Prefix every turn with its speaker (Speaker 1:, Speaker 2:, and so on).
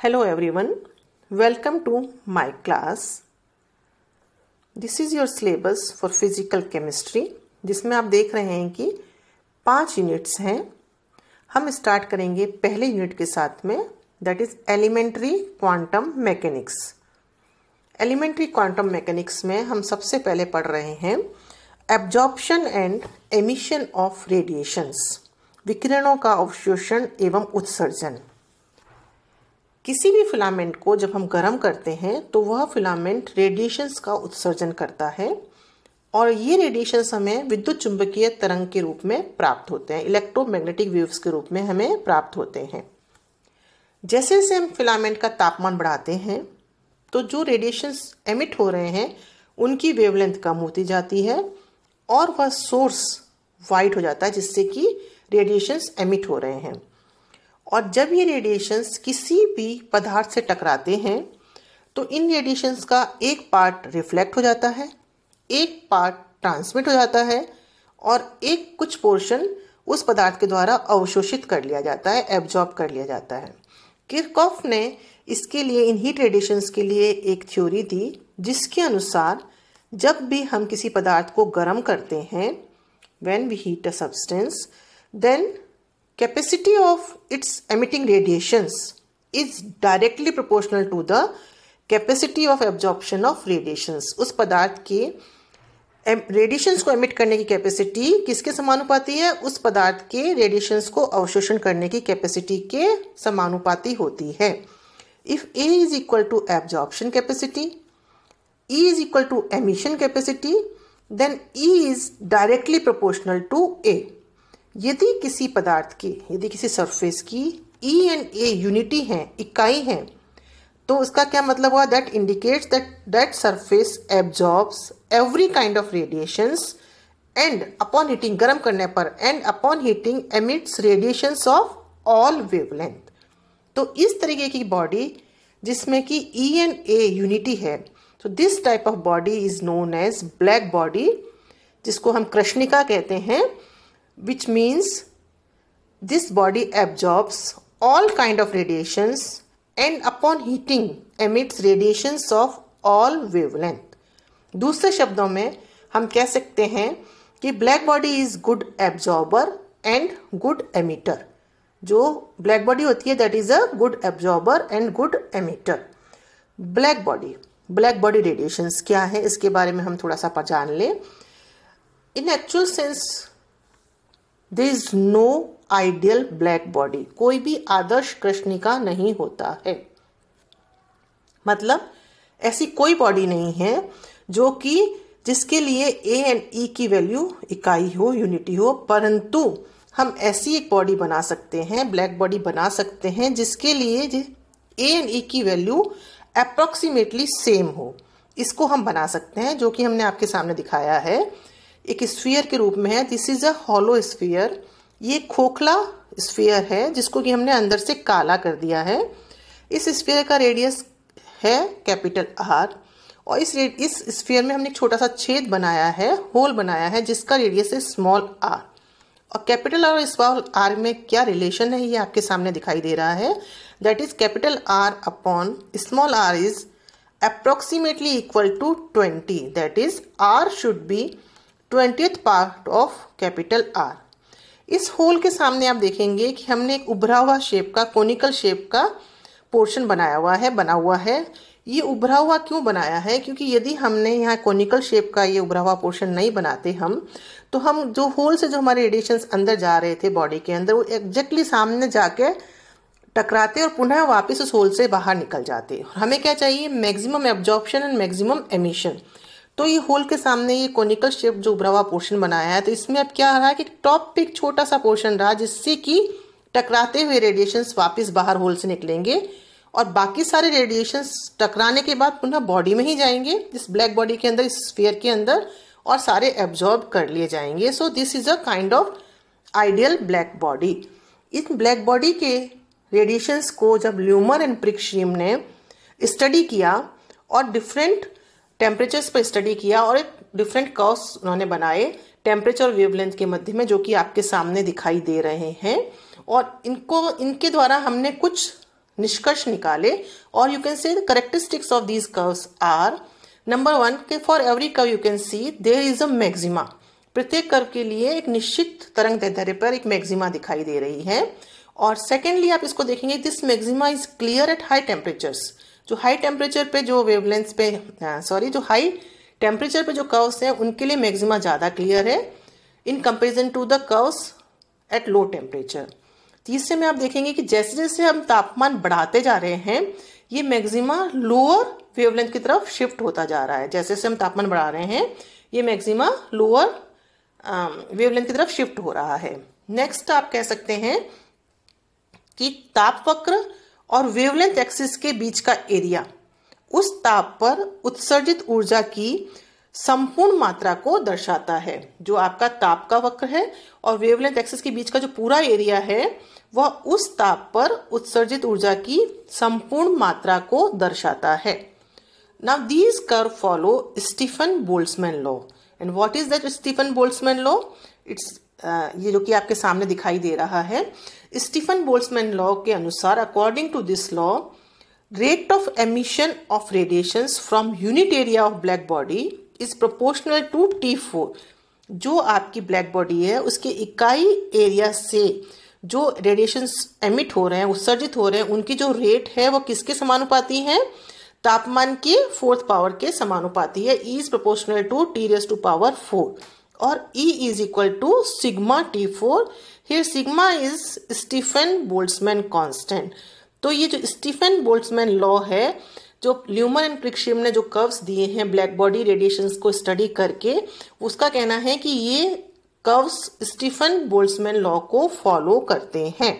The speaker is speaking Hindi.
Speaker 1: Hello everyone, welcome to my class. This is your syllabus for physical chemistry जिसमें आप देख रहे हैं कि 5 यूनिट्स हैं। हम स्टार्ट करेंगे पहले यूनिट के साथ में, that is elementary quantum mechanics. Elementary quantum mechanics में हम सबसे पहले पढ़ रहे हैं absorption and emission of radiations, विकिरणों का अवशोषण एवं उत्सर्जन। किसी भी फिलामेंट को जब हम गर्म करते हैं तो वह फिलामेंट रेडिएशंस का उत्सर्जन करता है और ये रेडिएशंस हमें विद्युत चुंबकीय तरंग के रूप में प्राप्त होते हैं, इलेक्ट्रोमैग्नेटिक वेव्स के रूप में हमें प्राप्त होते हैं। जैसे जैसे हम फिलामेंट का तापमान बढ़ाते हैं तो जो रेडिएशंस एमिट हो रहे हैं उनकी वेवलेंथ कम होती जाती है और वह सोर्स वाइट हो जाता है जिससे कि रेडिएशंस एमिट हो रहे हैं। और जब ये रेडिएशंस किसी भी पदार्थ से टकराते हैं तो इन रेडिएशंस का एक पार्ट रिफ्लेक्ट हो जाता है, एक पार्ट ट्रांसमिट हो जाता है और एक कुछ पोर्शन उस पदार्थ के द्वारा अवशोषित कर लिया जाता है, एब्जॉर्ब कर लिया जाता है। किरचॉफ ने इसके लिए, इन हीट रेडिएशंस के लिए एक थ्योरी दी जिसके अनुसार जब भी हम किसी पदार्थ को गर्म करते हैं, when we heat a substance, then capacity of its emitting radiations is directly proportional to the capacity of absorption of radiations। उस पदार्थ के रेडिएशंस को एमिट करने की कैपेसिटी किसके समानुपाती है? उस पदार्थ के रेडिएशंस को अवशोषण करने की कैपेसिटी के समानुपाती होती है। If A is equal to absorption capacity, E is equal to emission capacity, then E is directly proportional to A। यदि किसी पदार्थ की, यदि किसी सरफेस की E एंड A यूनिटी हैं, इकाई हैं, तो उसका क्या मतलब हुआ? That indicates that surface absorbs every kind of radiations and upon heating, गर्म करने पर, and upon heating emits radiations of all wavelength. तो इस तरीके की बॉडी जिसमें कि E एंड A यूनिटी है, तो this type of body is known as black body, जिसको हम कृष्णिका कहते हैं, which means this body absorbs all kind of radiations and upon heating emits radiations of all wavelength। दूसरे शब्दों में हम कह सकते हैं कि black body is good absorber and good emitter. जो ब्लैक बॉडी होती है that is a good absorber and good emitter. Black body radiations क्या है, इसके बारे में हम थोड़ा सा जान लें। इन actual sense There is no ideal black body, कोई भी आदर्श कृष्णिका नहीं होता है। मतलब ऐसी कोई बॉडी नहीं है जो कि जिसके लिए A एंड E की वैल्यू इकाई हो, यूनिटी हो, परंतु हम ऐसी एक बॉडी बना सकते हैं, ब्लैक बॉडी बना सकते हैं जिसके लिए A एंड E की वैल्यू अप्रोक्सीमेटली सेम हो। इसको हम बना सकते हैं, जो कि हमने आपके सामने दिखाया है, एक स्फीयर के रूप में है। This is a hollow sphere. ये खोखला स्फीयर है जिसको कि हमने अंदर से काला कर दिया है। इस स्फीयर का रेडियस है कैपिटल R और इस स्फीयर में हमने एक छोटा सा छेद बनाया है, होल बनाया है, जिसका रेडियस है स्मॉल r। और कैपिटल R और स्मॉल r में क्या रिलेशन है ये आपके सामने दिखाई दे रहा है। That is capital R upon small r is approximately equal to 20। That is R should be 20th part of capital R। इस होल के सामने आप देखेंगे कि हमने एक उभरा हुआ शेप का, कोनिकल शेप का पोर्शन बना हुआ है। ये उभरा हुआ क्यों बनाया है? क्योंकि यदि हमने यहाँ कोनिकल शेप का ये उभरा हुआ पोर्शन नहीं बनाते हम, तो हम जो होल से जो हमारे रेडिएशंस अंदर जा रहे थे बॉडी के अंदर, वो एग्जैक्टली सामने जाके टकराते और पुनः वापस उस होल से बाहर निकल जाते। हमें क्या चाहिए? Maximum absorption and maximum emission. तो ये होल के सामने ये कोनिकल शेप जो उभरा हुआ पोर्शन बनाया है, तो इसमें अब क्या रहा कि टॉप पे एक छोटा सा पोर्शन रहा जिससे कि टकराते हुए रेडिएशंस वापस बाहर होल से निकलेंगे और बाकी सारे रेडिएशंस टकराने के बाद पुनः बॉडी में ही जाएंगे, इस ब्लैक बॉडी के अंदर, इस स्फीयर के अंदर, और सारे एब्जॉर्ब कर लिए जाएंगे। So this is a kind of ideal black body. In black body के रेडिएशंस को जब ल्यूमर एंड प्रिक्सट्रीम ने स्टडी किया और डिफरेंट टेम्परेचर्स पर स्टडी किया और एक डिफरेंट कर्व्स उन्होंने बनाए टेम्परेचर और वेवलेंथ के मध्य में, जो कि आपके सामने दिखाई दे रहे हैं। और इनके द्वारा हमने कुछ निष्कर्ष निकाले, और you can say the characteristics of these curves are, number 1 के for every curve you can see there is a maxima, प्रत्येक कर्व के लिए एक निश्चित तरंग दैर्ध्य पर एक मैक्सिमा दिखाई दे रही है। और सेकेंडली आप इसको देखेंगे, this maxima is clear at high temperatures, जो हाई टेम्परेचर पे जो वेवलेंथ पे जो हाई टेम्परेचर पे जो कर्व्स हैं उनके लिए मैक्सिमा ज़्यादा क्लियर है in comparison to the curves at low temperature. तीसरे में आप देखेंगे कि जैसे जैसे हम तापमान बढ़ाते जा रहे हैं ये मैक्सिमा लोअर वेवलेंथ की तरफ शिफ्ट होता जा रहा है। जैसे जैसे हम तापमान बढ़ा रहे हैं ये मैक्सिमा लोअर वेवलेंथ की तरफ शिफ्ट हो रहा है। नेक्स्ट आप कह सकते हैं कि ताप वक्र और वेवलेंथ एक्सिस के बीच का एरिया उस ताप पर उत्सर्जित ऊर्जा की संपूर्ण मात्रा को दर्शाता है। जो आपका ताप का वक्र है और वेवलेंथ एक्सिस के बीच का जो पूरा एरिया है वह उस ताप पर उत्सर्जित ऊर्जा की संपूर्ण मात्रा को दर्शाता है। Now these curve follow Stefan Boltzmann law. And what is that Stefan Boltzmann law? It's ये जो कि आपके सामने दिखाई दे रहा है, स्टीफन बोल्ट्जमैन लॉ के अनुसार according to this law rate of emission of radiations from unit area of black body is proportional to T4। जो आपकी ब्लैक बॉडी है उसके इकाई एरिया से जो रेडिएशंस एमिट हो रहे हैं, उत्सर्जित हो रहे हैं, उनकी जो रेट है वो किसके समानुपाती है? तापमान के 4th पावर के समानुपाती है। E is proportional to T⁴ और E is equal to sigma T4। Here sigma is Stefan Boltzmann constant. तो ये जो स्टीफन बोल्ट्जमैन लॉ है, जो ल्यूमर एंड क्रिकशिम ने जो कर्व्स दिए हैं ब्लैक बॉडी रेडिएशंस को स्टडी करके, उसका कहना है कि ये कर्व्स स्टीफन बोल्ट्जमैन लॉ को फॉलो करते हैं।